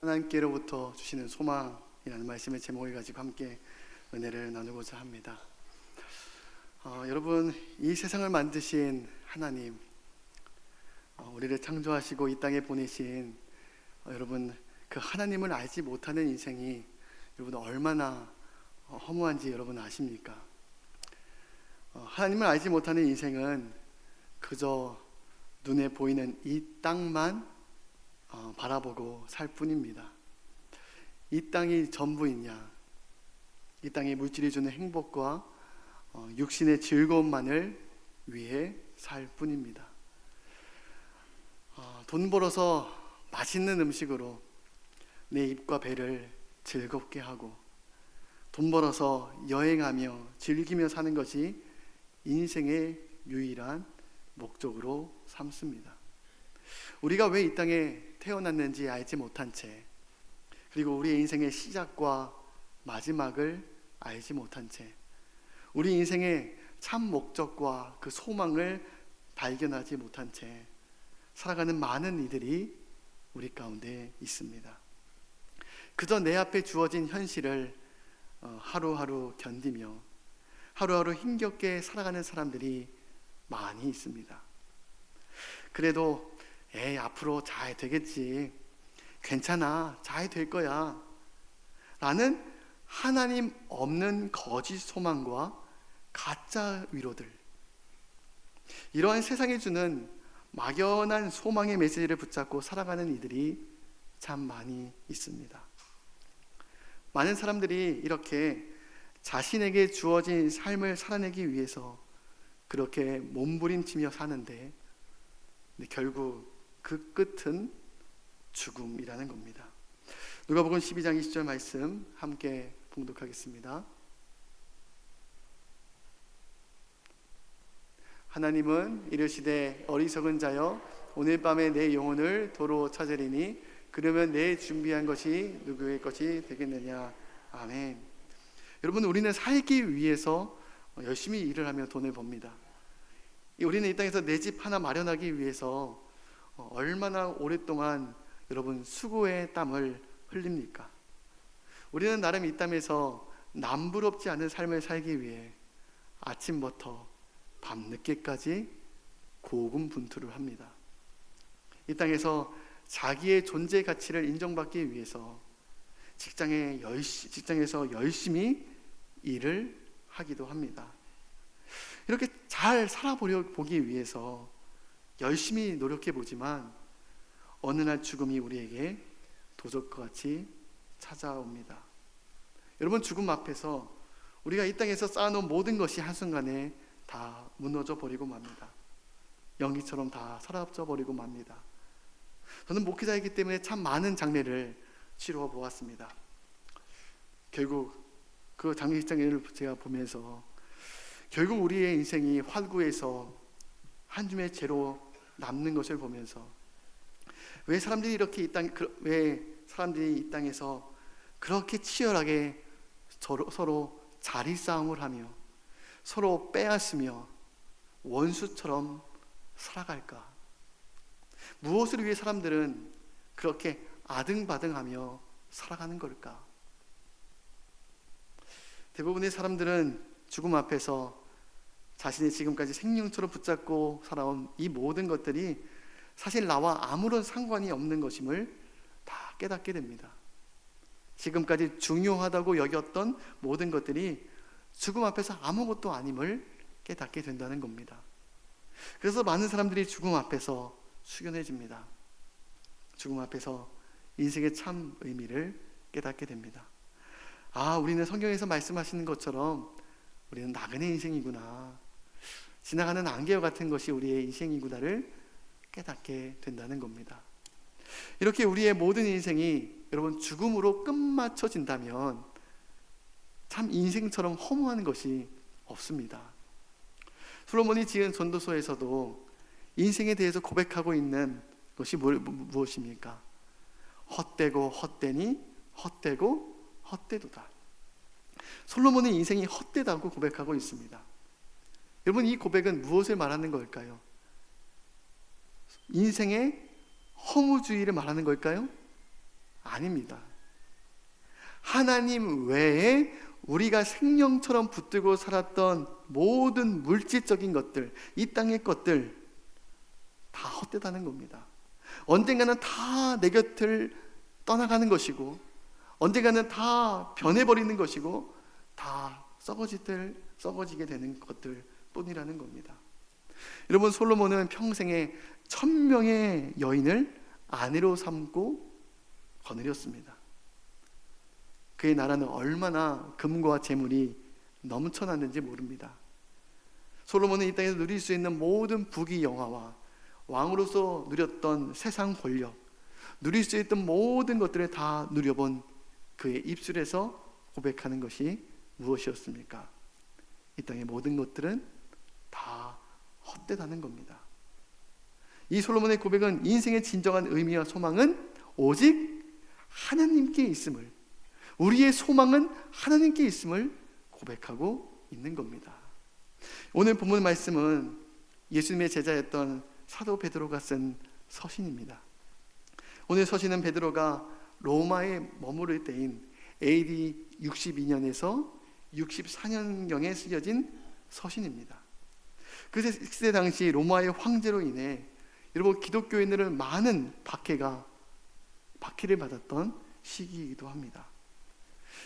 하나님께로부터 주시는 소망이라는 말씀의 제목을 가지고 함께 은혜를 나누고자 합니다. 여러분, 이 세상을 만드신 하나님, 우리를 창조하시고 이 땅에 보내신 여러분, 그 하나님을 알지 못하는 인생이 여러분 얼마나 허무한지 여러분 아십니까? 하나님을 알지 못하는 인생은 그저 눈에 보이는 이 땅만 바라보고 살 뿐입니다. 이 땅이 전부이냐, 이 땅의 물질이 주는 행복과 육신의 즐거움만을 위해 살 뿐입니다. 돈 벌어서 맛있는 음식으로 내 입과 배를 즐겁게 하고, 돈 벌어서 여행하며 즐기며 사는 것이 인생의 유일한 목적으로 삼습니다. 우리가 왜 이 땅에 태어났는지 알지 못한 채, 그리고 우리의 인생의 시작과 마지막을 알지 못한 채, 우리 인생의 참 목적과 그 소망을 발견하지 못한 채 살아가는 많은 이들이 우리 가운데 있습니다. 그저 내 앞에 주어진 현실을 하루하루 견디며 하루하루 힘겹게 살아가는 사람들이 많이 있습니다. 그래도 앞으로 잘 되겠지, 괜찮아, 잘 될 거야 라는 하나님 없는 거짓 소망과 가짜 위로들, 이러한 세상이 주는 막연한 소망의 메시지를 붙잡고 살아가는 이들이 참 많이 있습니다. 많은 사람들이 이렇게 자신에게 주어진 삶을 살아내기 위해서 그렇게 몸부림치며 사는데, 결국 그 끝은 죽음이라는 겁니다. 누가복음 12장 20절 말씀 함께 봉독하겠습니다. 하나님은 이르시되 어리석은 자여, 오늘 밤에 내 영혼을 도로 찾으리니 그러면 내 준비한 것이 누구의 것이 되겠느냐. 아멘. 여러분, 우리는 살기 위해서 열심히 일을 하며 돈을 법니다. 우리는 이 땅에서 내 집 하나 마련하기 위해서 얼마나 오랫동안 여러분 수고의 땀을 흘립니까? 우리는 나름 이 땅에서 남부럽지 않은 삶을 살기 위해 아침부터 밤늦게까지 고군분투를 합니다. 이 땅에서 자기의 존재 가치를 인정받기 위해서 직장에서 열심히 일을 하기도 합니다. 이렇게 잘 살아보기 위해서 열심히 노력해 보지만 어느 날 죽음이 우리에게 도적과 같이 찾아옵니다. 여러분, 죽음 앞에서 우리가 이 땅에서 쌓아놓은 모든 것이 한순간에 다 무너져 버리고 맙니다. 연기처럼 다 사라져 버리고 맙니다. 저는 목회자이기 때문에 참 많은 장례를 치러 보았습니다. 결국 그 장례식장을 제가 보면서 결국 우리의 인생이 활구해서 한 줌의 재로 남는 것을 보면서 왜 사람들이 이 땅에서 그렇게 치열하게 서로 자리 싸움을 하며 서로 빼앗으며 원수처럼 살아갈까? 무엇을 위해 사람들은 그렇게 아등바등하며 살아가는 걸까? 대부분의 사람들은 죽음 앞에서 자신이 지금까지 생명처럼 붙잡고 살아온 이 모든 것들이 사실 나와 아무런 상관이 없는 것임을 다 깨닫게 됩니다. 지금까지 중요하다고 여겼던 모든 것들이 죽음 앞에서 아무것도 아님을 깨닫게 된다는 겁니다. 그래서 많은 사람들이 죽음 앞에서 숙연해집니다. 죽음 앞에서 인생의 참 의미를 깨닫게 됩니다. 우리는 성경에서 말씀하시는 것처럼 우리는 나그네 인생이구나, 지나가는 안개와 같은 것이 우리의 인생이구나를 깨닫게 된다는 겁니다. 이렇게 우리의 모든 인생이 여러분 죽음으로 끝마쳐진다면 참 인생처럼 허무한 것이 없습니다. 솔로몬이 지은 전도서에서도 인생에 대해서 고백하고 있는 것이 무엇입니까? 헛되고 헛되니 헛되고 헛되도다. 솔로몬의 인생이 헛되다고 고백하고 있습니다. 여러분, 이 고백은 무엇을 말하는 걸까요? 인생의 허무주의를 말하는 걸까요? 아닙니다. 하나님 외에 우리가 생명처럼 붙들고 살았던 모든 물질적인 것들, 이 땅의 것들 다 헛되다는 겁니다. 언젠가는 다 내 곁을 떠나가는 것이고, 언젠가는 다 변해버리는 것이고, 다 썩어지게 되는 것들 뿐이라는 겁니다. 여러분, 솔로몬은 평생에 1000명의 여인을 아내로 삼고 거느렸습니다. 그의 나라는 얼마나 금과 재물이 넘쳐났는지 모릅니다. 솔로몬은 이 땅에서 누릴 수 있는 모든 부귀 영화와 왕으로서 누렸던 세상 권력, 누릴 수 있던 모든 것들을 다 누려본 그의 입술에서 고백하는 것이 무엇이었습니까? 이 땅의 모든 것들은 다 헛되다는 겁니다. 이 솔로몬의 고백은 인생의 진정한 의미와 소망은 오직 하나님께 있음을, 우리의 소망은 하나님께 있음을 고백하고 있는 겁니다. 오늘 본문 말씀은 예수님의 제자였던 사도 베드로가 쓴 서신입니다. 오늘 서신은 베드로가 로마에 머무를 때인 AD 62년에서 64년경에 쓰여진 서신입니다. 그 시대 당시 로마의 황제로 인해 여러분 기독교인들은 많은 박해를 받았던 시기이기도 합니다.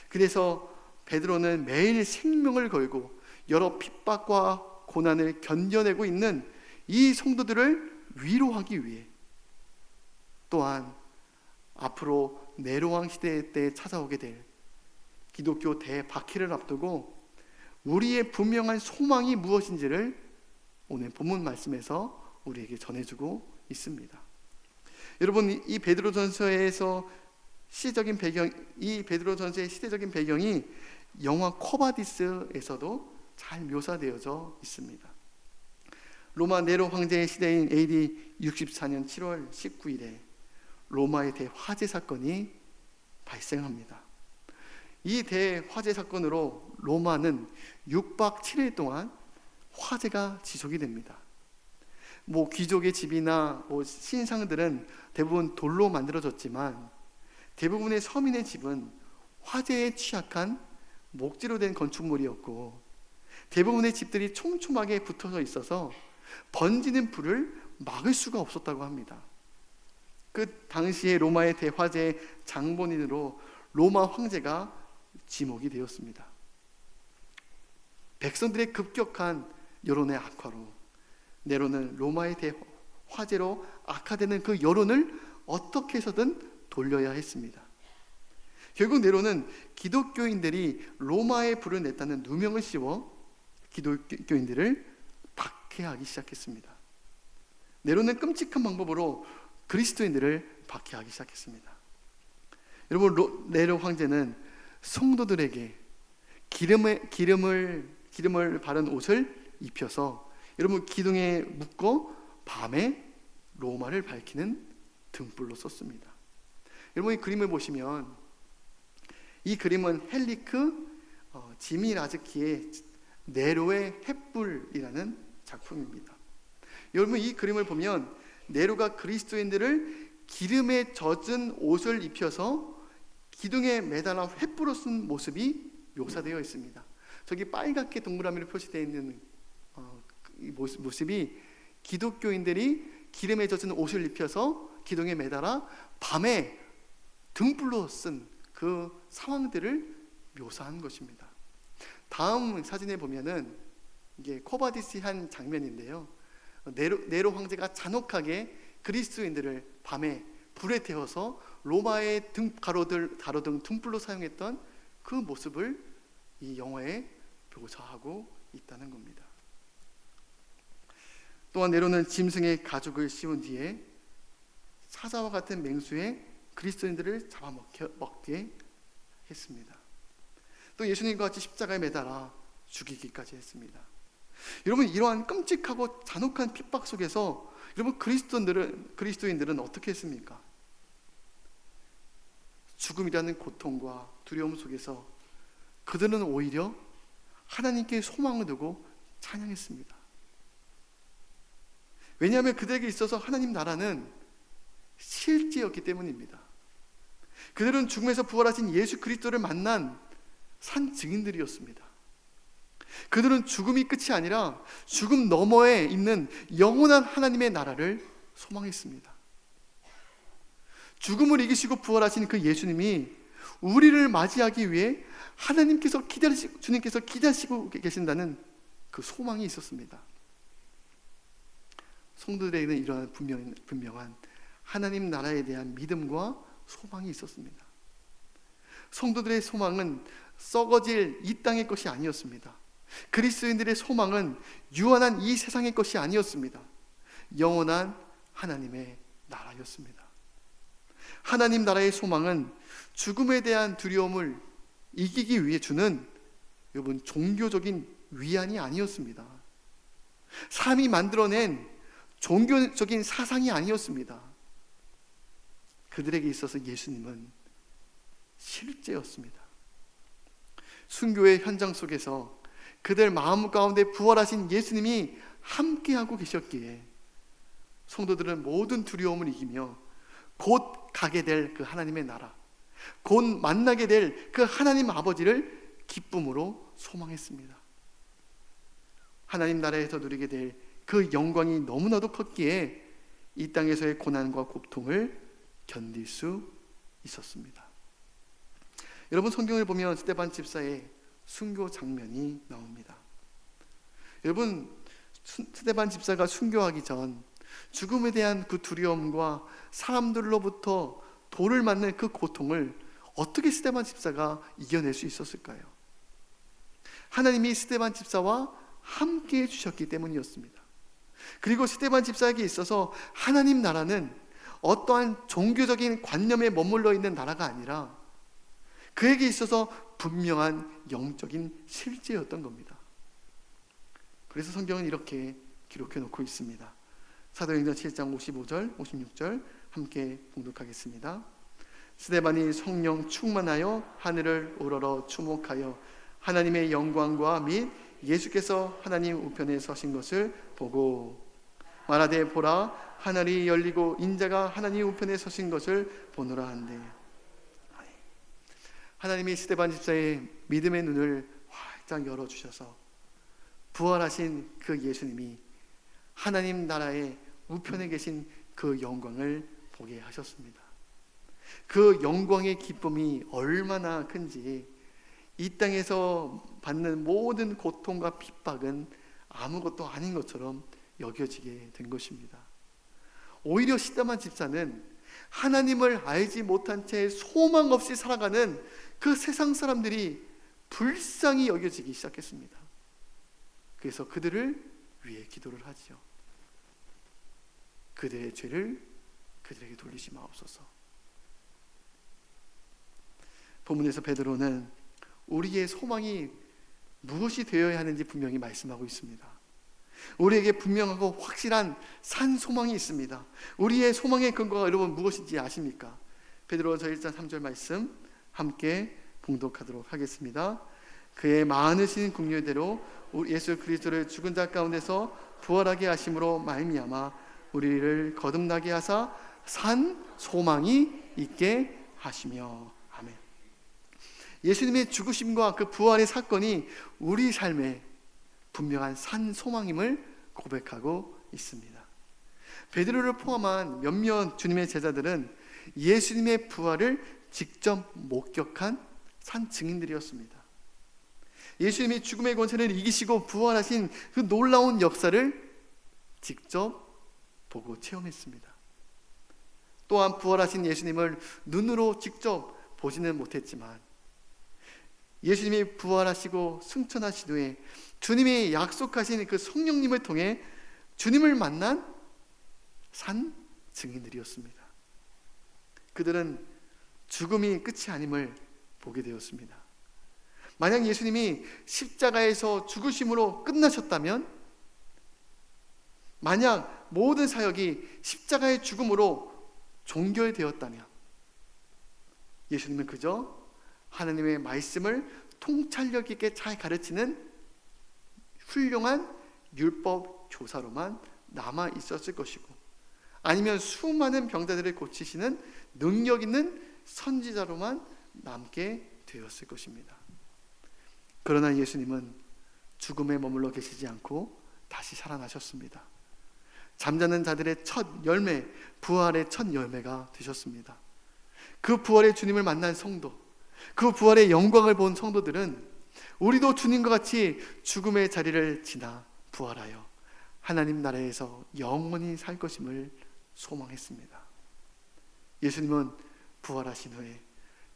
그래서 베드로는 매일 생명을 걸고 여러 핍박과 고난을 견뎌내고 있는 이 성도들을 위로하기 위해, 또한 앞으로 네로왕 시대 때 찾아오게 될 기독교 대박해를 앞두고 우리의 분명한 소망이 무엇인지를 오늘 본문 말씀에서 우리에게 전해주고 있습니다. 여러분, 이 베드로전서에서 시대적인 배경, 이 베드로전서의 시대적인 배경이 영화 코바디스에서도 잘 묘사되어져 있습니다. 로마 네로 황제의 시대인 AD 64년 7월 19일에 로마의 대화재 사건이 발생합니다. 이 대화재 사건으로 로마는 6박 7일 동안 화재가 지속이 됩니다. 귀족의 집이나 신상들은 대부분 돌로 만들어졌지만 대부분의 서민의 집은 화재에 취약한 목재로 된 건축물이었고, 대부분의 집들이 촘촘하게 붙어서 있어서 번지는 불을 막을 수가 없었다고 합니다. 그 당시에 로마의 대화재의 장본인으로 로마 황제가 지목이 되었습니다. 백성들의 급격한 여론의 악화로 네로는 로마의 대화재로 악화되는 그 여론을 어떻게 해서든 돌려야 했습니다. 결국 네로는 기독교인들이 로마에 불을 냈다는 누명을 씌워 기독교인들을 박해하기 시작했습니다. 네로는 끔찍한 방법으로 그리스도인들을 박해하기 시작했습니다. 여러분, 네로 황제는 성도들에게 기름을 바른 옷을 입혀서 여러분 기둥에 묶어 밤에 로마를 밝히는 등불로 썼습니다. 여러분, 이 그림을 보시면 이 그림은 헬리크 지미 라즈키의 네로의 횃불이라는 작품입니다. 여러분, 이 그림을 보면 네로가 그리스도인들을 기름에 젖은 옷을 입혀서 기둥에 매달아 횃불로 쓴 모습이 묘사되어 있습니다. 저기 빨갛게 동그라미로 표시되어 있는 이 모습이 기독교인들이 기름에 젖은 옷을 입혀서 기둥에 매달아 밤에 등불로 쓴 그 상황들을 묘사한 것입니다. 다음 사진에 보면은 이게 코바디스의 한 장면인데요. 네로 황제가 잔혹하게 그리스도인들을 밤에 불에 태워서 로마의 가로등 등불로 사용했던 그 모습을 이 영화에 묘사하고 있다는 겁니다. 또한 네로는 짐승의 가죽을 씌운 뒤에 사자와 같은 맹수에 그리스도인들을 잡아먹게 했습니다. 또 예수님과 같이 십자가에 매달아 죽이기까지 했습니다. 여러분, 이러한 끔찍하고 잔혹한 핍박 속에서 여러분 그리스도인들은 어떻게 했습니까? 죽음이라는 고통과 두려움 속에서 그들은 오히려 하나님께 소망을 두고 찬양했습니다. 왜냐하면 그들에게 있어서 하나님 나라는 실제였기 때문입니다. 그들은 죽음에서 부활하신 예수 그리스도를 만난 산 증인들이었습니다. 그들은 죽음이 끝이 아니라 죽음 너머에 있는 영원한 하나님의 나라를 소망했습니다. 죽음을 이기시고 부활하신 그 예수님이 우리를 맞이하기 위해 주님께서 기다리시고 계신다는 그 소망이 있었습니다. 성도들에게는 이러한 분명한 하나님 나라에 대한 믿음과 소망이 있었습니다. 성도들의 소망은 썩어질 이 땅의 것이 아니었습니다. 그리스도인들의 소망은 유한한 이 세상의 것이 아니었습니다. 영원한 하나님의 나라였습니다. 하나님 나라의 소망은 죽음에 대한 두려움을 이기기 위해 주는 여러분 종교적인 위안이 아니었습니다. 삶이 만들어낸 종교적인 사상이 아니었습니다. 그들에게 있어서 예수님은 실제였습니다. 순교의 현장 속에서 그들 마음 가운데 부활하신 예수님이 함께하고 계셨기에 성도들은 모든 두려움을 이기며 곧 가게 될 그 하나님의 나라, 곧 만나게 될 그 하나님 아버지를 기쁨으로 소망했습니다. 하나님 나라에서 누리게 될 그 영광이 너무나도 컸기에 이 땅에서의 고난과 고통을 견딜 수 있었습니다. 여러분, 성경을 보면 스데반 집사의 순교 장면이 나옵니다. 여러분, 스데반 집사가 순교하기 전 죽음에 대한 그 두려움과 사람들로부터 돌을 맞는 그 고통을 어떻게 스데반 집사가 이겨낼 수 있었을까요? 하나님이 스데반 집사와 함께 해주셨기 때문이었습니다. 그리고 스데반 집사에게 있어서 하나님 나라는 어떠한 종교적인 관념에 머물러 있는 나라가 아니라 그에게 있어서 분명한 영적인 실제였던 겁니다. 그래서 성경은 이렇게 기록해 놓고 있습니다. 사도행전 7장 55절, 56절 함께 봉독하겠습니다. 스데반이 성령 충만하여 하늘을 우러러 추목하여 하나님의 영광과 및 예수께서 하나님 우편에 서신 것을 보고 말하되 보라 하늘이 열리고 인자가 하나님 우편에 서신 것을 보노라 한대. 하나님이 스데반 집사의 믿음의 눈을 활짝 열어주셔서 부활하신 그 예수님이 하나님 나라의 우편에 계신 그 영광을 보게 하셨습니다. 그 영광의 기쁨이 얼마나 큰지 이 땅에서 받는 모든 고통과 핍박은 아무것도 아닌 것처럼 여겨지게 된 것입니다. 오히려 스데반 집사는 하나님을 알지 못한 채 소망 없이 살아가는 그 세상 사람들이 불쌍히 여겨지기 시작했습니다. 그래서 그들을 위해 기도를 하지요. 그들의 죄를 그들에게 돌리지 마옵소서. 본문에서 베드로는 우리의 소망이 무엇이 되어야 하는지 분명히 말씀하고 있습니다. 우리에게 분명하고 확실한 산 소망이 있습니다. 우리의 소망의 근거가 여러분 무엇인지 아십니까? 베드로전서 1장 3절 말씀 함께 봉독하도록 하겠습니다. 그의 많으신 긍휼대로 예수 그리스도를 죽은 자 가운데서 부활하게 하심으로 말미암아 우리를 거듭나게 하사 산 소망이 있게 하시며. 아멘. 예수님의 죽으심과 그 부활의 사건이 우리 삶에 분명한 산 소망임을 고백하고 있습니다. 베드로를 포함한 몇몇 주님의 제자들은 예수님의 부활을 직접 목격한 산 증인들이었습니다. 예수님이 죽음의 권세를 이기시고 부활하신 그 놀라운 역사를 직접 보고 체험했습니다. 또한 부활하신 예수님을 눈으로 직접 보지는 못했지만 예수님이 부활하시고 승천하신 후에 주님이 약속하신 그 성령님을 통해 주님을 만난 산 증인들이었습니다. 그들은 죽음이 끝이 아님을 보게 되었습니다. 만약 예수님이 십자가에서 죽으심으로 끝나셨다면, 만약 모든 사역이 십자가의 죽음으로 종결되었다면 예수님은 그저 하나님의 말씀을 통찰력 있게 잘 가르치는 훌륭한 율법 교사로만 남아 있었을 것이고, 아니면 수많은 병자들을 고치시는 능력 있는 선지자로만 남게 되었을 것입니다. 그러나 예수님은 죽음에 머물러 계시지 않고 다시 살아나셨습니다. 잠자는 자들의 첫 열매, 부활의 첫 열매가 되셨습니다. 그 부활의 주님을 만난 성도, 그 부활의 영광을 본 성도들은 우리도 주님과 같이 죽음의 자리를 지나 부활하여 하나님 나라에서 영원히 살 것임을 소망했습니다. 예수님은 부활하신 후에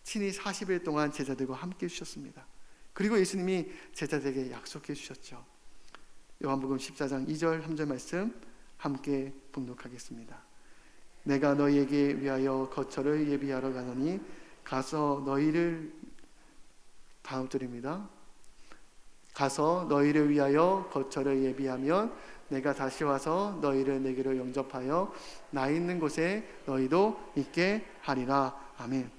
친히 40일 동안 제자들과 함께 해주셨습니다. 그리고 예수님이 제자들에게 약속해 주셨죠. 요한복음 14장 2절 3절 말씀 함께 봉독하겠습니다. 내가 너희에게 위하여 거처를 예비하러 가노니 가서 너희를, 다음 절입니다. 가서 너희를 위하여 거처를 예비하면 내가 다시 와서 너희를 내게로 영접하여 나 있는 곳에 너희도 있게 하리라. 아멘.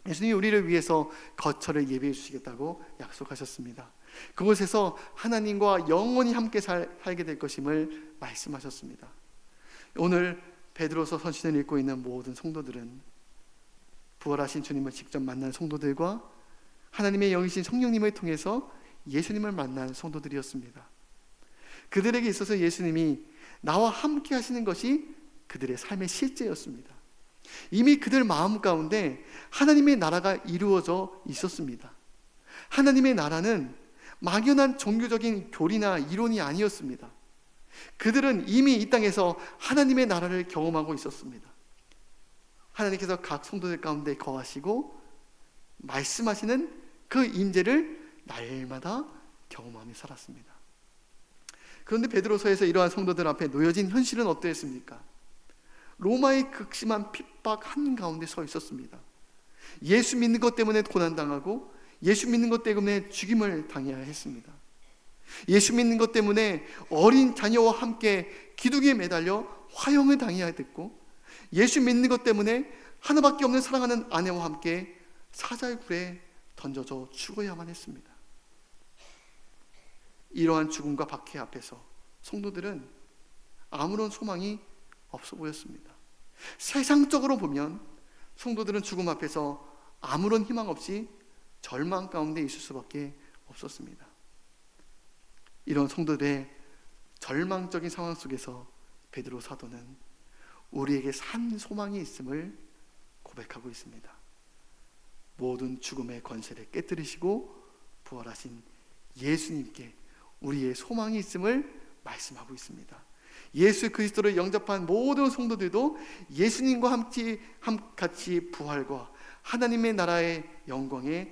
예수님이 우리를 위해서 거처를 예비해 주시겠다고 약속하셨습니다. 그곳에서 하나님과 영원히 함께 살게 될 것임을 말씀하셨습니다. 오늘 베드로서 서신을 읽고 있는 모든 성도들은 부활하신 주님을 직접 만난 성도들과 하나님의 영이신 성령님을 통해서 예수님을 만난 성도들이었습니다. 그들에게 있어서 예수님이 나와 함께 하시는 것이 그들의 삶의 실제였습니다. 이미 그들 마음 가운데 하나님의 나라가 이루어져 있었습니다. 하나님의 나라는 막연한 종교적인 교리나 이론이 아니었습니다. 그들은 이미 이 땅에서 하나님의 나라를 경험하고 있었습니다. 하나님께서 각 성도들 가운데 거하시고 말씀하시는 그 임재를 날마다 경험하며 살았습니다. 그런데 베드로서에서 이러한 성도들 앞에 놓여진 현실은 어떠했습니까? 로마의 극심한 핍박 한가운데 서 있었습니다. 예수 믿는 것 때문에 고난당하고 예수 믿는 것 때문에 죽임을 당해야 했습니다. 예수 믿는 것 때문에 어린 자녀와 함께 기둥에 매달려 화형을 당해야 됐고, 예수 믿는 것 때문에 하나밖에 없는 사랑하는 아내와 함께 사자굴에 던져져 죽어야만 했습니다. 이러한 죽음과 박해 앞에서 성도들은 아무런 소망이 없어 보였습니다. 세상적으로 보면 성도들은 죽음 앞에서 아무런 희망 없이 절망 가운데 있을 수밖에 없었습니다. 이런 성도들의 절망적인 상황 속에서 베드로 사도는 우리에게 산 소망이 있음을 고백하고 있습니다. 모든 죽음의 권세를 깨뜨리시고 부활하신 예수님께 우리의 소망이 있음을 말씀하고 있습니다. 예수 그리스도를 영접한 모든 성도들도 예수님과 같이 부활과 하나님의 나라의 영광에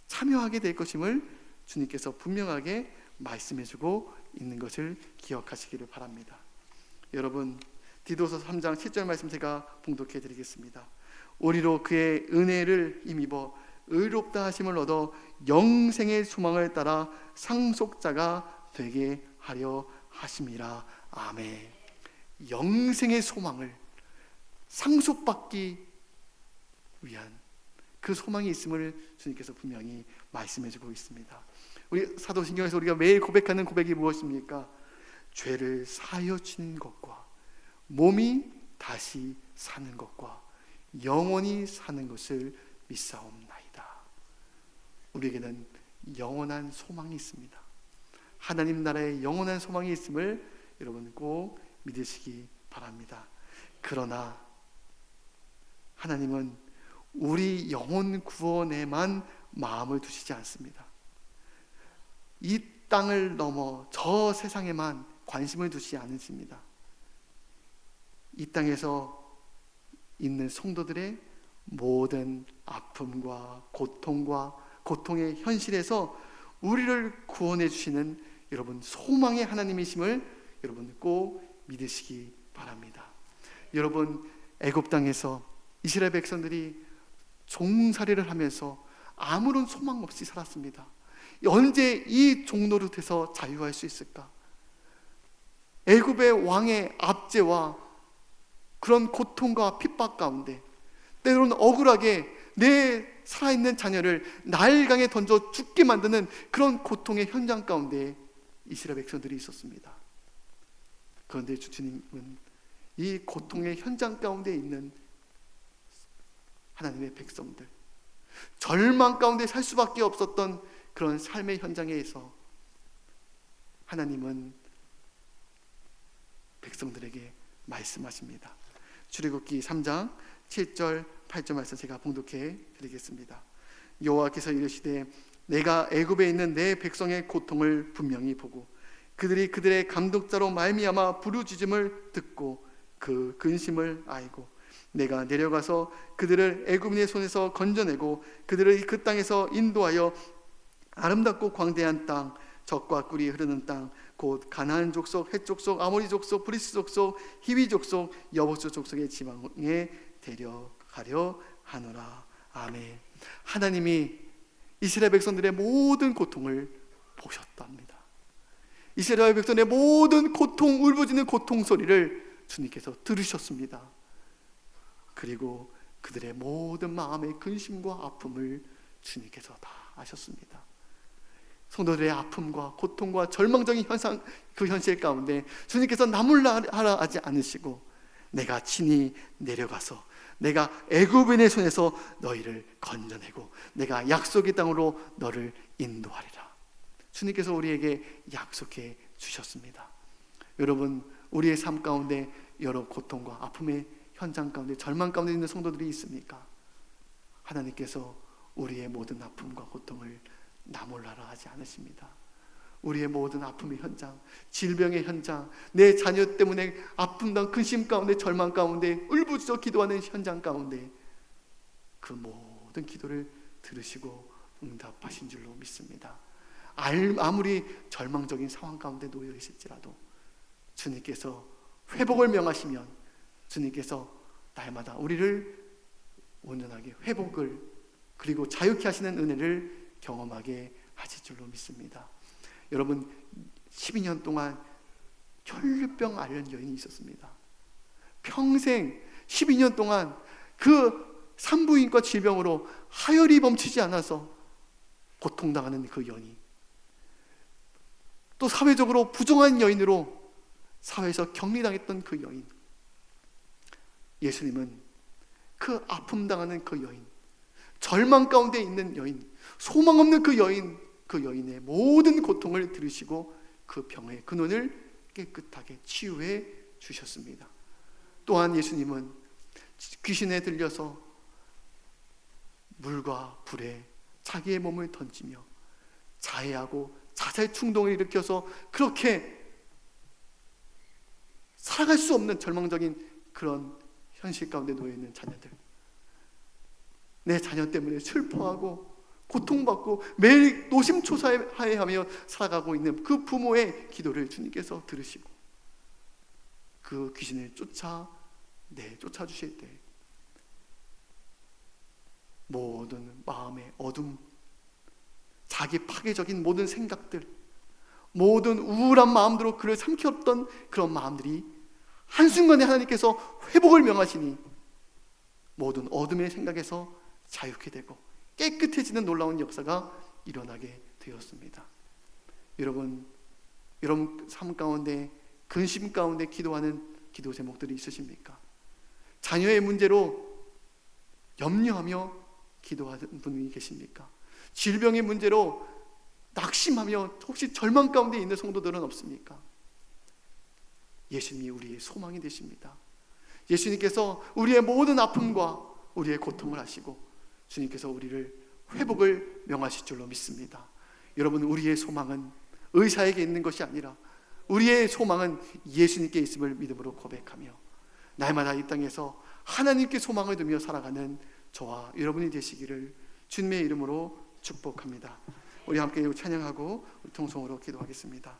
참여하게 될 것임을 주님께서 분명하게 말씀해주고 있는 것을 기억하시기를 바랍니다. 여러분, 디도서 3장 7절 말씀 제가 봉독해 드리겠습니다. 우리로 그의 은혜를 힘입어 의롭다 하심을 얻어 영생의 소망을 따라 상속자가 되게 하려 하심이라. 아멘. 영생의 소망을 상속받기 위한 그 소망이 있음을 주님께서 분명히 말씀해주고 있습니다. 우리 사도신경에서 우리가 매일 고백하는 고백이 무엇입니까? 죄를 사하여 주는 것과 몸이 다시 사는 것과 영원히 사는 것을 믿사옵나이다. 우리에게는 영원한 소망이 있습니다. 하나님 나라의 영원한 소망이 있음을 여러분 꼭 믿으시기 바랍니다. 그러나 하나님은 우리 영혼 구원에만 마음을 두시지 않습니다. 이 땅을 넘어 저 세상에만 관심을 두시지 않으십니다. 이 땅에서 있는 성도들의 모든 아픔과 고통의 현실에서 우리를 구원해 주시는 여러분 소망의 하나님이심을 여러분 꼭 믿으시기 바랍니다. 여러분, 애굽 땅에서 이스라엘 백성들이 종살이를 하면서 아무런 소망 없이 살았습니다. 언제 이 종노릇에서 자유할 수 있을까? 애굽의 왕의 압제와 그런 고통과 핍박 가운데 때로는 억울하게 내 살아있는 자녀를 나일강에 던져 죽게 만드는 그런 고통의 현장 가운데 이스라엘 백성들이 있었습니다. 그런데 주님은 이 고통의 현장 가운데 있는 하나님의 백성들, 절망 가운데 살 수밖에 없었던 그런 삶의 현장에서 하나님은 백성들에게 말씀하십니다. 출애굽기 3장 7절 8절 말씀 제가 봉독해 드리겠습니다. 여호와께서 이르시되 내가 애굽에 있는 내 백성의 고통을 분명히 보고 그들이 그들의 감독자로 말미암아 부르짖음을 듣고 그 근심을 알고 내가 내려가서 그들을 애굽인의 손에서 건져내고 그들을 그 땅에서 인도하여 아름답고 광대한 땅, 젖과 꿀이 흐르는 땅, 곧 가나안 족속, 헷 족속, 아모리 족속, 브리스 족속, 히위 족속, 여부스 족속의 지방에 데려가려 하노라. 아멘. 하나님이 이스라엘 백성들의 모든 고통을 보셨답니다. 이스라엘 백성의 모든 고통, 울부짖는 고통 소리를 주님께서 들으셨습니다. 그리고 그들의 모든 마음의 근심과 아픔을 주님께서 다 아셨습니다. 성도들의 아픔과 고통과 절망적인 그 현실 가운데 주님께서 나몰라 하지 않으시고 내가 친히 내려가서 내가 애굽인의 손에서 너희를 건져내고 내가 약속의 땅으로 너를 인도하리라. 주님께서 우리에게 약속해 주셨습니다. 여러분, 우리의 삶 가운데 여러 고통과 아픔의 현장 가운데 절망 가운데 있는 성도들이 있습니까? 하나님께서 우리의 모든 아픔과 고통을 나몰라라 하지 않으십니다. 우리의 모든 아픔의 현장, 질병의 현장, 내 자녀 때문에 아픔과 근심 가운데 절망 가운데 울부짖어 기도하는 현장 가운데 그 모든 기도를 들으시고 응답하신 줄로 믿습니다. 아무리 절망적인 상황 가운데 놓여 있을지라도 주님께서 회복을 명하시면 주님께서 날마다 우리를 온전하게 회복을 그리고 자유케 하시는 은혜를 경험하게 하실 줄로 믿습니다. 여러분, 12년 동안 혈류병 앓는 여인이 있었습니다. 평생 12년 동안 그 산부인과 질병으로 하혈이 멈추지 않아서 고통당하는 그 여인, 또 사회적으로 부정한 여인으로 사회에서 격리당했던 그 여인, 예수님은 그 아픔 당하는 그 여인, 절망 가운데 있는 여인, 소망 없는 그 여인, 그 여인의 모든 고통을 들으시고 그 병의 근원을 깨끗하게 치유해 주셨습니다. 또한 예수님은 귀신에 들려서 물과 불에 자기의 몸을 던지며 자해하고 자살 충동을 일으켜서 그렇게 살아갈 수 없는 절망적인 그런 현실 가운데 놓여있는 자녀들, 내 자녀 때문에 슬퍼하고 고통받고 매일 노심초사하며 살아가고 있는 그 부모의 기도를 주님께서 들으시고 그 귀신을 쫓아주실 때 모든 마음의 어둠, 자기 파괴적인 모든 생각들, 모든 우울한 마음으로 그를 삼켰던 그런 마음들이 한순간에 하나님께서 회복을 명하시니 모든 어둠의 생각에서 자유케 되고 깨끗해지는 놀라운 역사가 일어나게 되었습니다. 여러분 삶 가운데 근심 가운데 기도하는 기도 제목들이 있으십니까? 자녀의 문제로 염려하며 기도하는 분이 계십니까? 질병의 문제로 낙심하며 혹시 절망 가운데 있는 성도들은 없습니까? 예수님이 우리의 소망이 되십니다. 예수님께서 우리의 모든 아픔과 우리의 고통을 아시고 주님께서 우리를 회복을 명하실 줄로 믿습니다. 여러분, 우리의 소망은 의사에게 있는 것이 아니라 우리의 소망은 예수님께 있음을 믿음으로 고백하며 날마다 이 땅에서 하나님께 소망을 두며 살아가는 저와 여러분이 되시기를 주님의 이름으로 축복합니다. 우리 함께 찬양하고 통성으로 기도하겠습니다.